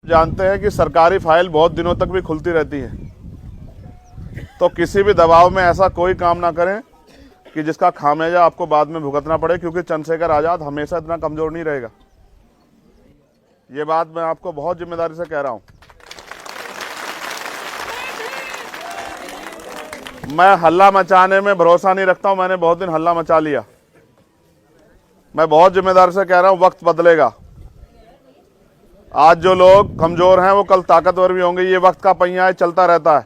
जानते हैं कि सरकारी फाइल बहुत दिनों तक भी खुलती रहती है, तो किसी भी दबाव में ऐसा कोई काम ना करें कि जिसका खामियाजा आपको बाद में भुगतना पड़े, क्योंकि चंद्रशेखर आज़ाद हमेशा इतना कमज़ोर नहीं रहेगा। ये बात मैं आपको बहुत जिम्मेदारी से कह रहा हूँ। मैं हल्ला मचाने में भरोसा नहीं रखता हूँ, मैंने बहुत दिन हल्ला मचा लिया। मैं बहुत जिम्मेदारी से कह रहा हूँ, वक्त बदलेगा। आज जो लोग कमज़ोर हैं वो कल ताकतवर भी होंगे। ये वक्त का पहिया है, चलता रहता है,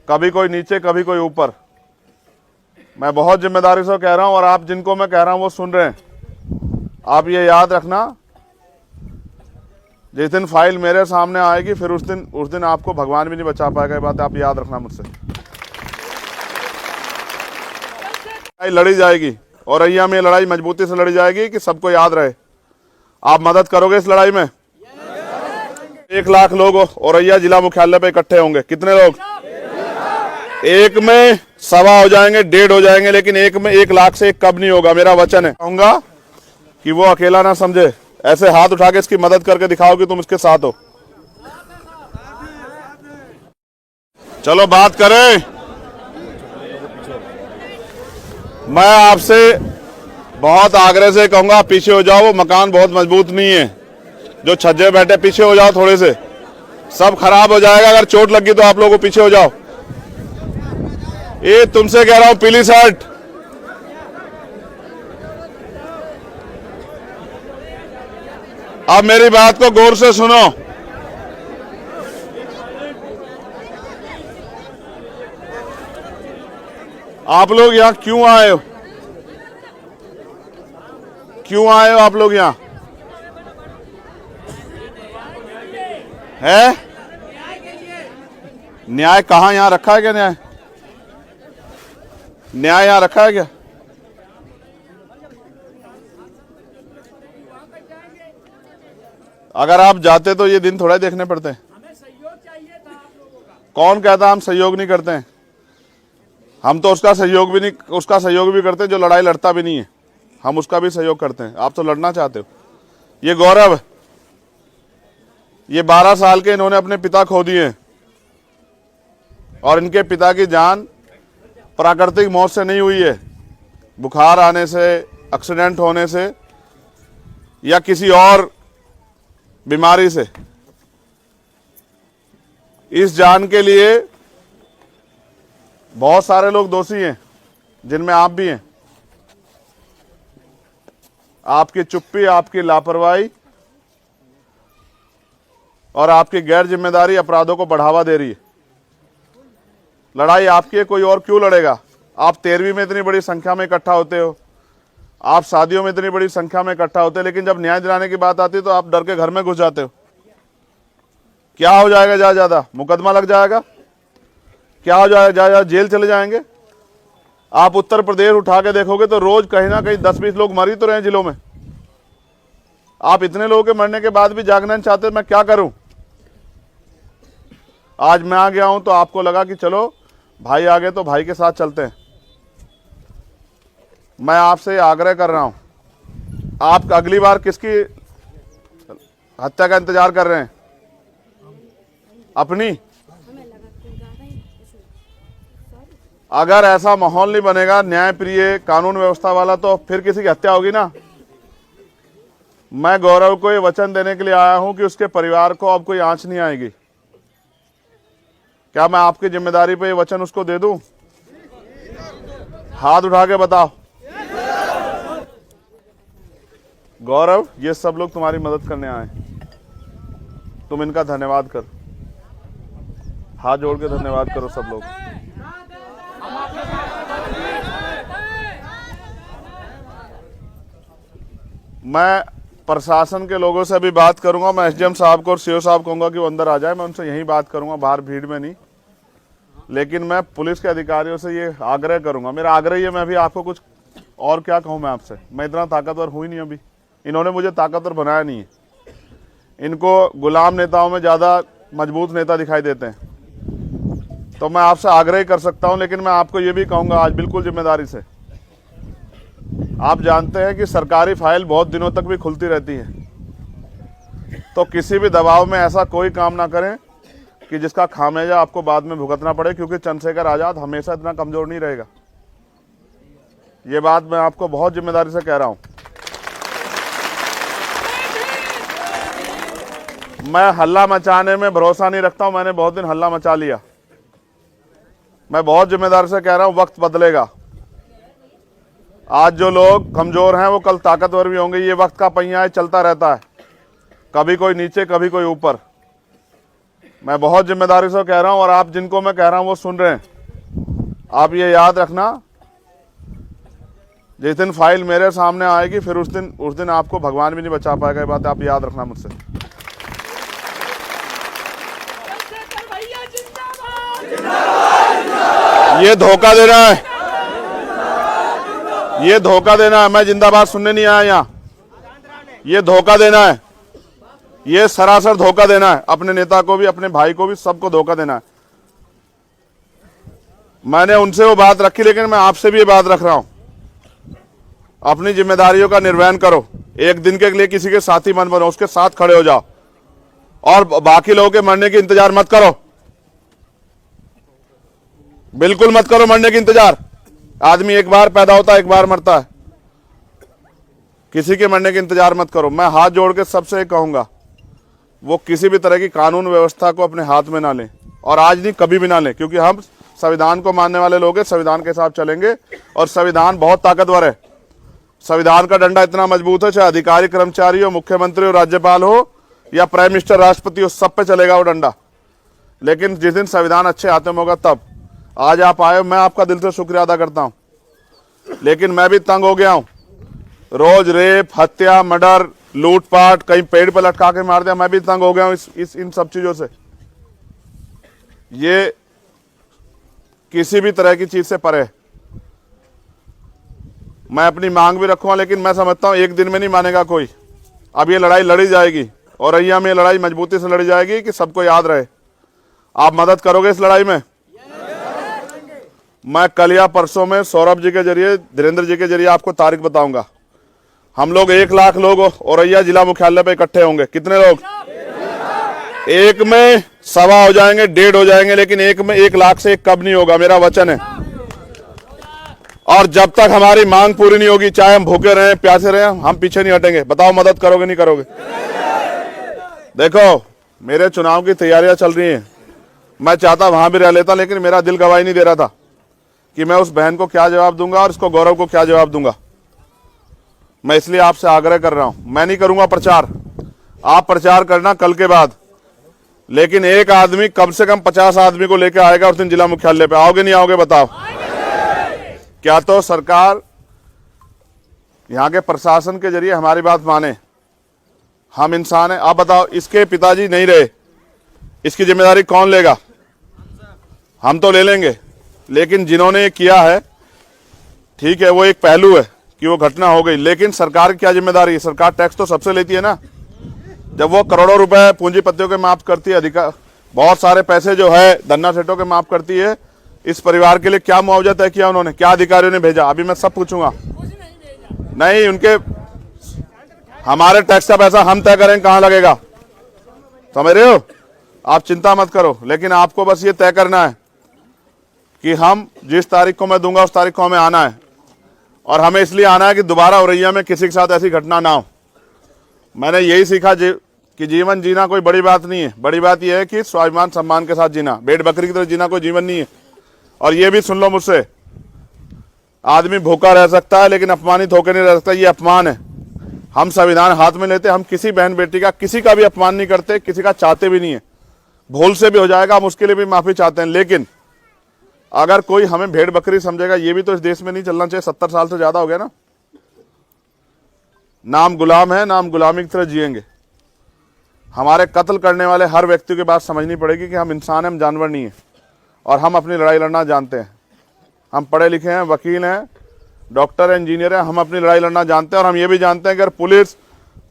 कभी कोई नीचे कभी कोई ऊपर। मैं बहुत जिम्मेदारी से कह रहा हूँ और आप जिनको मैं कह रहा हूँ वो सुन रहे हैं। आप ये याद रखना, जिस दिन फाइल मेरे सामने आएगी फिर उस दिन आपको भगवान भी नहीं बचा पाएगा। ये बात आप याद रखना मुझसे। लड़ी जाएगी औरैया में, लड़ाई मजबूती से लड़ी जाएगी कि सबको याद रहे। आप मदद करोगे इस लड़ाई में? 1 लाख लोग औरैया जिला मुख्यालय पे इकट्ठे होंगे। कितने लोग? 1 में 1.25 हो जाएंगे, 1.5 हो जाएंगे, लेकिन 1 में 1 लाख से 1 कब नहीं होगा। मेरा वचन है। कहूंगा कि वो अकेला ना समझे, ऐसे हाथ उठा के इसकी मदद करके दिखाओ कि तुम इसके साथ हो। चलो बात करें। मैं आपसे बहुत आग्रह से कहूंगा, पीछे हो जाओ। वो मकान बहुत मजबूत नहीं है, जो छज्जे बैठे पीछे हो जाओ थोड़े से, सब खराब हो जाएगा। अगर चोट लगी तो आप लोगों को पीछे हो जाओ। ये तुमसे कह रहा हूं, पीली शर्ट, अब मेरी बात को गौर से सुनो। आप लोग यहां क्यों आए हो? क्यों आए हो आप लोग यहां? है न्याय कहां? यहां रखा है क्या न्याय? न्याय यहां रखा है क्या? अगर आप जाते तो ये दिन थोड़ा देखने पड़ते हैं। कौन कहता हम सहयोग नहीं करते हैं? हम तो उसका सहयोग भी करते हैं जो लड़ाई लड़ता भी नहीं है। हम उसका भी सहयोग करते हैं। आप तो लड़ना चाहते हो। ये गौरव, ये 12 साल के इन्होंने अपने पिता खो दिए और इनके पिता की जान प्राकृतिक मौत से नहीं हुई है, बुखार आने से, एक्सीडेंट होने से या किसी और बीमारी से। इस जान के लिए बहुत सारे लोग दोषी हैं, जिनमें आप भी हैं। आपकी चुप्पी, आपकी लापरवाही और आपकी गैर जिम्मेदारी अपराधों को बढ़ावा दे रही है। लड़ाई आपकी है, कोई और क्यों लड़ेगा? आप 13वीं में इतनी बड़ी संख्या में इकट्ठा होते हो, आप शादियों में इतनी बड़ी संख्या में इकट्ठा होते हो, लेकिन जब न्याय दिलाने की बात आती है तो आप डर के घर में घुस जाते हो। क्या हो जाएगा? ज्यादा मुकदमा लग जाएगा। क्या हो जाएगा? ज्यादा जेल चले जाएंगे। आप उत्तर प्रदेश उठा के देखोगे तो रोज कहीं ना कहीं 10-20 लोग मर ही तो रहे जिलों में। आप इतने लोगों के मरने के बाद भी जागना नहीं चाहते। मैं क्या करूं? आज मैं आ गया हूं तो आपको लगा कि चलो भाई आ गए तो भाई के साथ चलते हैं। मैं आपसे आग्रह कर रहा हूं, आप अगली बार किसकी हत्या का इंतजार कर रहे हैं? अपनी? अगर ऐसा माहौल नहीं बनेगा न्याय प्रिय, कानून व्यवस्था वाला, तो फिर किसी की हत्या होगी ना। मैं गौरव को ये वचन देने के लिए आया हूं कि उसके परिवार को अब कोई आंच नहीं आएगी। क्या मैं आपकी जिम्मेदारी पे ये वचन उसको दे दूं? हाथ उठा के बताओ। गौरव, ये सब लोग तुम्हारी मदद करने आए, तुम इनका धन्यवाद कर। हाथ जोड़ के धन्यवाद करो सब लोग। मैं प्रशासन के लोगों से भी बात करूंगा। मैं एसडीएम साहब को और सीओ साहब कहूंगा कि वो अंदर आ जाए। मैं उनसे यही बात करूंगा, बाहर भीड़ में नहीं। लेकिन मैं पुलिस के अधिकारियों से ये आग्रह करूंगा, मेरा आग्रह ये, मैं अभी आपको कुछ और क्या कहूं मैं आपसे, मैं इतना ताकतवर हुई नहीं अभी। इन्होंने मुझे ताकतवर बनाया नहीं है। इनको गुलाम नेताओं में ज़्यादा मजबूत नेता दिखाई देते हैं। तो मैं आपसे आग्रह ही कर सकता हूं, लेकिन मैं आपको ये भी कहूंगा आज बिल्कुल जिम्मेदारी से, आप जानते हैं कि सरकारी फाइल बहुत दिनों तक भी खुलती रहती है, तो किसी भी दबाव में ऐसा कोई काम ना करें कि जिसका खामियाजा आपको बाद में भुगतना पड़े, क्योंकि चंद्रशेखर आजाद हमेशा इतना कमजोर नहीं रहेगा। ये बात मैं आपको बहुत जिम्मेदारी से कह रहा हूं। मैं हल्ला मचाने में भरोसा नहीं रखता हूं, मैंने बहुत दिन हल्ला मचा लिया। मैं बहुत जिम्मेदारी से कह रहा हूं, वक्त बदलेगा। आज जो लोग कमजोर हैं वो कल ताकतवर भी होंगे। ये वक्त का पहिया है, चलता रहता है, कभी कोई नीचे कभी कोई ऊपर। मैं बहुत जिम्मेदारी से कह रहा हूं और आप जिनको मैं कह रहा हूं वो सुन रहे हैं। आप ये याद रखना, जिस दिन फाइल मेरे सामने आएगी फिर उस दिन आपको भगवान भी नहीं बचा पाएगा। ये बात आप याद रखना मुझसे। ये धोखा देना है, ये धोखा देना है। मैं जिंदाबाद सुनने नहीं आया यहाँ। ये धोखा देना है, ये सरासर धोखा देना है। अपने नेता को भी, अपने भाई को भी, सबको धोखा देना है। मैंने उनसे वो बात रखी, लेकिन मैं आपसे भी ये बात रख रहा हूं, अपनी जिम्मेदारियों का निर्वहन करो। एक दिन के लिए किसी के साथी मत बनो, उसके साथ खड़े हो जाओ और बाकी लोगों के मरने की इंतजार मत करो। बिल्कुल मत करो मरने की इंतजार। आदमी एक बार पैदा होता है, एक बार मरता है। किसी के मरने की इंतजार मत करो। मैं हाथ जोड़ के सबसे कहूंगा, वो किसी भी तरह की कानून व्यवस्था को अपने हाथ में ना लें, और आज नहीं कभी भी ना लें, क्योंकि हम संविधान को मानने वाले लोग हैं, संविधान के साथ चलेंगे और संविधान बहुत ताकतवर है। संविधान का डंडा इतना मजबूत है, चाहे अधिकारी कर्मचारी हो, मुख्यमंत्री हो, राज्यपाल हो या प्राइम मिनिस्टर राष्ट्रपति हो, सब पे चलेगा वो डंडा। लेकिन जिस दिन संविधान अच्छे हाथों में होगा तब। आज आप आए, मैं आपका दिल से शुक्रिया अदा करता हूं, लेकिन मैं भी तंग हो गया हूं। रोज रेप, हत्या, मर्डर, लूटपाट, कहीं पेड़ पर लटका के मार दिया, मैं भी तंग हो गया हूं इन सब चीजों से। ये किसी भी तरह की चीज से परे। मैं अपनी मांग भी रखूंगा, लेकिन मैं समझता हूं एक दिन में नहीं मानेगा कोई। अब ये लड़ाई लड़ी जाएगी और रैया में लड़ाई मजबूती से लड़ी जाएगी कि सबको याद रहे। आप मदद करोगे इस लड़ाई में? मैं कल या परसों में सौरभ जी के जरिए, धीरेन्द्र जी के जरिए आपको तारीख बताऊंगा। हम लोग 1 लाख लोग औरैया जिला मुख्यालय पे इकट्ठे होंगे। कितने लोग? एक में 1.25 हो जाएंगे, 1.5 हो जाएंगे, लेकिन एक में 1 लाख से एक कब नहीं होगा, मेरा वचन है। और जब तक हमारी मांग पूरी नहीं होगी, चाहे हम भूखे रहें, प्यासे रहें, हम पीछे नहीं हटेंगे। बताओ मदद करोगे नहीं करोगे? देखो, मेरे चुनाव की तैयारियां चल रही हैं। मैं चाहता वहां भी रह लेता, लेकिन मेरा दिल गवाही नहीं दे रहा था कि मैं उस बहन को क्या जवाब दूंगा और इसको गौरव को क्या जवाब दूंगा। मैं इसलिए आपसे आग्रह कर रहा हूं, मैं नहीं करूंगा प्रचार, आप प्रचार करना कल के बाद, लेकिन एक आदमी कम से कम 50 आदमी को लेकर आएगा उस दिन जिला मुख्यालय पे। आओगे नहीं आओगे? बताओ। क्या तो सरकार यहां के प्रशासन के जरिए हमारी बात माने। हम इंसान हैं। आप बताओ, इसके पिताजी नहीं रहे, इसकी जिम्मेदारी कौन लेगा? हम तो ले लेंगे, लेकिन जिन्होंने ये किया है, ठीक है, वो एक पहलू है कि वो घटना हो गई, लेकिन सरकार की क्या जिम्मेदारी है? सरकार टैक्स तो सबसे लेती है ना। जब वो करोड़ों रुपए पूंजीपतियों के माफ करती है, अधिकार बहुत सारे पैसे जो है धन्ना सेठों के माफ करती है, इस परिवार के लिए क्या मुआवजा तय किया उन्होंने? क्या अधिकारियों ने भेजा? अभी मैं सब पूछूंगा। नहीं, उनके हमारे टैक्स का पैसा हम तय करें कहां लगेगा, समझ रहे हो? आप चिंता मत करो, लेकिन आपको बस ये तय करना है कि हम जिस तारीख को मैं दूंगा उस तारीख को हमें आना है, और हमें इसलिए आना है कि दोबारा औरैया में किसी के साथ ऐसी घटना ना हो। मैंने यही सीखा कि जीवन जीना कोई बड़ी बात नहीं है। बड़ी बात यह है कि स्वाभिमान सम्मान के साथ जीना। भेड़ बकरी की तरह जीना कोई जीवन नहीं है। और ये भी सुन लो मुझसे, आदमी भूखा रह सकता है लेकिन अपमानित होकर नहीं रह सकता। ये अपमान है। हम संविधान हाथ में लेते, हम किसी बहन बेटी का, किसी का भी अपमान नहीं करते, किसी का चाहते भी नहीं है। भूल से भी हो जाएगा, हम उसके लिए भी माफी चाहते हैं, लेकिन अगर कोई हमें भेड़ बकरी समझेगा, ये भी तो इस देश में नहीं चलना चाहिए। 70 साल से ज्यादा हो गया ना। नाम गुलाम है, नाम गुलामी की तरह जिएंगे। हमारे कत्ल करने वाले हर व्यक्ति की बात समझनी पड़ेगी कि हम इंसान हैं, हम जानवर नहीं है, और हम अपनी लड़ाई लड़ना जानते हैं। हम पढ़े लिखे हैं, वकील हैं, डॉक्टर, इंजीनियर हैं, हम अपनी लड़ाई लड़ना जानते हैं। और हम ये भी जानते हैं कि अगर पुलिस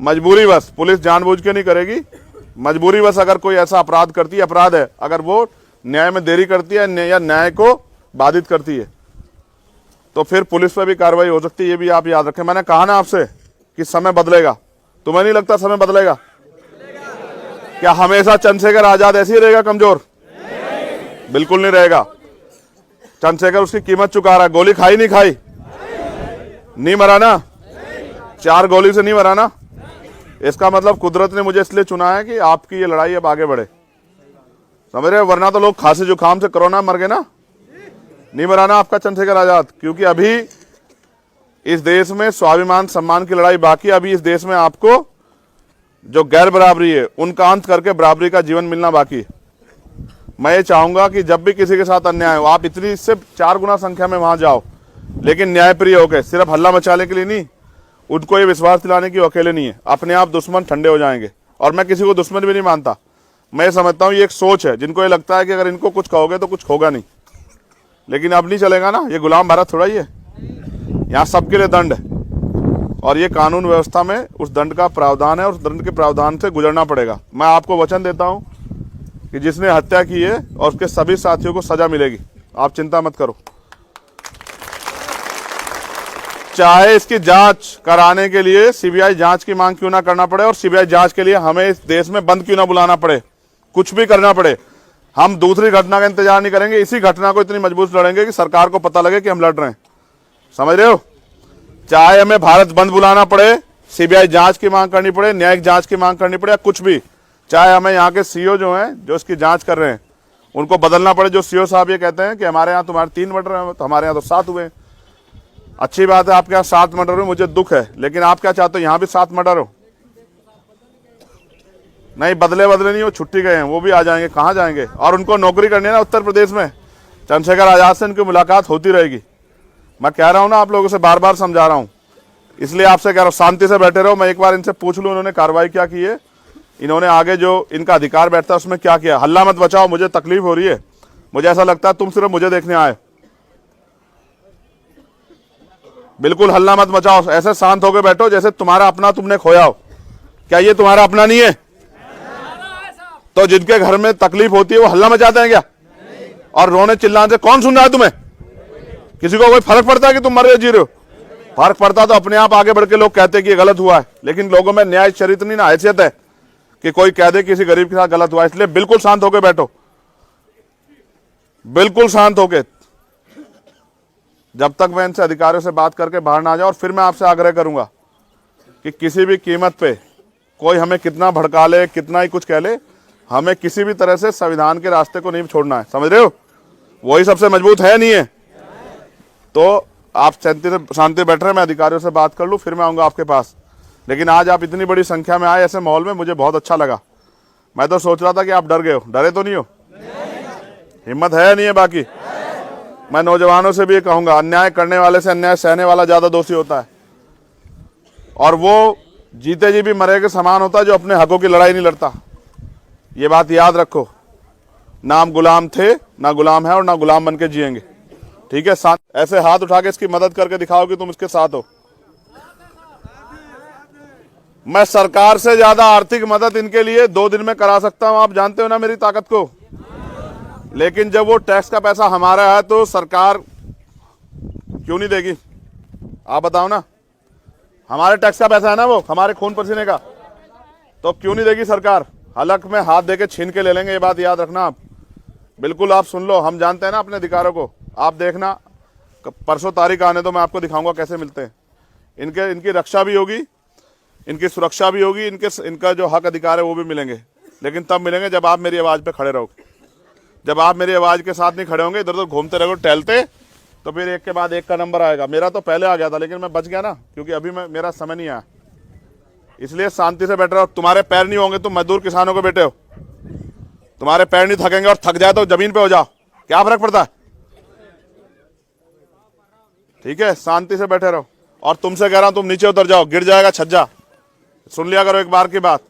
मजबूरी बस, पुलिस जानबूझ के नहीं करेगी, मजबूरी बस अगर कोई ऐसा अपराध करती है, अपराध है, अगर वो न्याय में देरी करती है या न्याय को बाधित करती है, तो फिर पुलिस पर भी कार्रवाई हो सकती है। ये भी आप याद रखें। मैंने कहा ना आपसे कि समय बदलेगा। तुम्हें नहीं लगता समय बदलेगा? क्या हमेशा चंद्रशेखर आजाद ऐसे ही रहेगा कमजोर? बिल्कुल नहीं रहेगा। चंद्रशेखर उसकी कीमत चुका रहा है। गोली खाई नहीं खाई? नहीं मरा ना? 4 गोली से नहीं मरा ना? इसका मतलब कुदरत ने मुझे इसलिए चुना है कि आपकी ये लड़ाई अब आगे बढ़े, समझ रहे हो? वरना तो लोग खांसी जुकाम से कोरोना मर गए ना, नहीं मरा ना आपका चंद्रशेखर आजाद। क्योंकि अभी इस देश में स्वाभिमान सम्मान की लड़ाई बाकी। अभी इस देश में आपको जो गैर बराबरी है उनका अंत करके बराबरी का जीवन मिलना बाकी। मैं ये चाहूंगा कि जब भी किसी के साथ अन्याय हो, आप इतनी इससे 4 गुना संख्या में वहां जाओ, लेकिन न्यायप्रिय होकर, सिर्फ हल्ला मचाने के लिए नहीं। उनको ये विश्वास दिलाने की अकेले नहीं है, अपने आप दुश्मन ठंडे हो जाएंगे। और मैं किसी को दुश्मन भी नहीं मानता, मैं समझता हूँ ये एक सोच है जिनको ये लगता है कि अगर इनको कुछ कहोगे तो कुछ होगा नहीं। लेकिन अब नहीं चलेगा ना, ये गुलाम भारत थोड़ा ही है, यहाँ सबके लिए दंड है। और ये कानून व्यवस्था में उस दंड का प्रावधान है और उस दंड के प्रावधान से गुजरना पड़ेगा। मैं आपको वचन देता हूँ कि जिसने हत्या की है और उसके सभी साथियों को सजा मिलेगी, आप चिंता मत करो। चाहे इसकी जांच कराने के लिए सीबीआई जांच की मांग क्यों ना करना पड़े, और सीबीआई जांच के लिए हमें इस देश में बंद क्यों ना बुलाना पड़े, कुछ भी करना पड़े, हम दूसरी घटना का इंतजार नहीं करेंगे। इसी घटना को इतनी मजबूत लड़ेंगे कि सरकार को पता लगे कि हम लड़ रहे हैं, समझ रहे हो? चाहे हमें भारत बंद बुलाना पड़े, सीबीआई जांच की मांग करनी पड़े, न्यायिक जांच की मांग करनी पड़े, या कुछ भी, चाहे हमें यहाँ के सीओ जो हैं जो इसकी जांच कर रहे हैं उनको बदलना पड़े। जो सीओ साहब ये कहते हैं कि हमारे यहाँ तुम्हारे 3 मर्डर हैं, तो हमारे यहाँ तो 7 हुए। अच्छी बात है, आपके यहाँ 7 मर्डर हुए, मुझे दुख है, लेकिन आप क्या चाहते हो यहाँ भी 7 मर्डर हो? नहीं, बदले नहीं, वो छुट्टी गए हैं, वो भी आ जाएंगे। कहाँ जाएंगे? और उनको नौकरी करनी है ना उत्तर प्रदेश में। चंद्रशेखर आजाद से उनकी मुलाकात होती रहेगी। मैं कह रहा हूँ ना, आप लोगों से बार बार समझा रहा हूँ, इसलिए आपसे कह रहा हूँ शांति से बैठे रहो। मैं एक बार इनसे पूछ लूँ इन्होंने कार्रवाई क्या की है, इन्होंने आगे जो इनका अधिकार बैठता है उसमें क्या किया। हल्ला मत बचाओ, मुझे तकलीफ हो रही है, मुझे ऐसा लगता है तुम सिर्फ मुझे देखने आए। बिल्कुल हल्ला मत मचाओ, ऐसे शांत होकर बैठो जैसे तुम्हारा अपना तुमने खोया हो। क्या ये तुम्हारा अपना नहीं है? तो जिनके घर में तकलीफ होती है वो हल्ला मचाते हैं क्या? और रोने चिल्लाने से कौन सुन रहा है तुम्हें? किसी को कोई फर्क पड़ता है कि तुम मर रहे जी रहे हो? फर्क पड़ता तो अपने आप आगे बढ़ के लोग कहते हैं कि ये गलत हुआ है। लेकिन लोगों में न्याय चरित्र नहीं ना, हैसियत है कि कोई कह दे किसी गरीब के साथ गलत हुआ। इसलिए बिल्कुल शांत होकर बैठो, बिल्कुल शांत होकर, जब तक मैं इनसे अधिकारियों से बात करके बाहर ना आ जाऊं। और फिर मैं आपसे आग्रह करूंगा कि किसी भी कीमत पे कोई हमें कितना भड़का ले, कितना ही कुछ कह ले, हमें किसी भी तरह से संविधान के रास्ते को नहीं छोड़ना है, समझ रहे हो? वही सबसे मजबूत है, नहीं है? तो आप शांति बैठ रहे, मैं अधिकारियों से बात कर लूं, फिर मैं आऊंगा आपके पास। लेकिन आज आप इतनी बड़ी संख्या में आए ऐसे माहौल में, मुझे बहुत अच्छा लगा। मैं तो सोच रहा था कि आप डर गए हो। डरे तो नहीं हो? हिम्मत है नहीं है? बाकी मैं नौजवानों से भी ये कहूंगा, अन्याय करने वाले से अन्याय सहने वाला ज्यादा दोषी होता है, और वो जीते जी भी मरे के समान होता है जो अपने हकों की लड़ाई नहीं लड़ता। ये बात याद रखो, ना हम गुलाम थे, ना गुलाम है, और ना गुलाम बन के जिएंगे, ठीक है? ऐसे हाथ उठा के इसकी मदद करके दिखाओ कि तुम इसके साथ हो। मैं सरकार से ज्यादा आर्थिक मदद इनके लिए 2 दिन में करा सकता हूं, आप जानते हो ना मेरी ताकत को। लेकिन जब वो टैक्स का पैसा हमारा है तो सरकार क्यों नहीं देगी? आप बताओ ना, हमारे टैक्स का पैसा है ना, वो हमारे खून पसीने का, तो क्यों नहीं देगी सरकार? हलक में हाथ देके छीन के ले लेंगे, ये बात याद रखना आप। बिल्कुल आप सुन लो, हम जानते हैं ना अपने अधिकारों को। आप देखना, परसों तारीख आने तो मैं आपको दिखाऊंगा कैसे मिलते हैं। इनकी रक्षा भी होगी, इनकी सुरक्षा भी होगी, इनका जो हक अधिकार है वो भी मिलेंगे। लेकिन तब मिलेंगे जब आप मेरी आवाज़ पे खड़े रहोगे। जब आप मेरी आवाज़ के साथ नहीं खड़े होंगे, इधर उधर घूमते रहोगे, टहलते, तो फिर एक के बाद एक का नंबर आएगा। मेरा तो पहले आ गया था, लेकिन मैं बच गया ना, क्योंकि अभी मेरा समय नहीं आया। इसलिए शांति से बैठ रहो। तुम्हारे पैर नहीं होंगे, तुम मजदूर किसानों के बेटे हो, तुम्हारे पैर नहीं थकेंगे, और थक जाए तो जमीन पे हो जाओ, क्या फर्क पड़ता है? ठीक है, शांति से बैठे रहो। और तुमसे कह रहा हूं तुम नीचे उतर जाओ, गिर जाएगा छज्जा। सुन लिया करो एक बार की बात।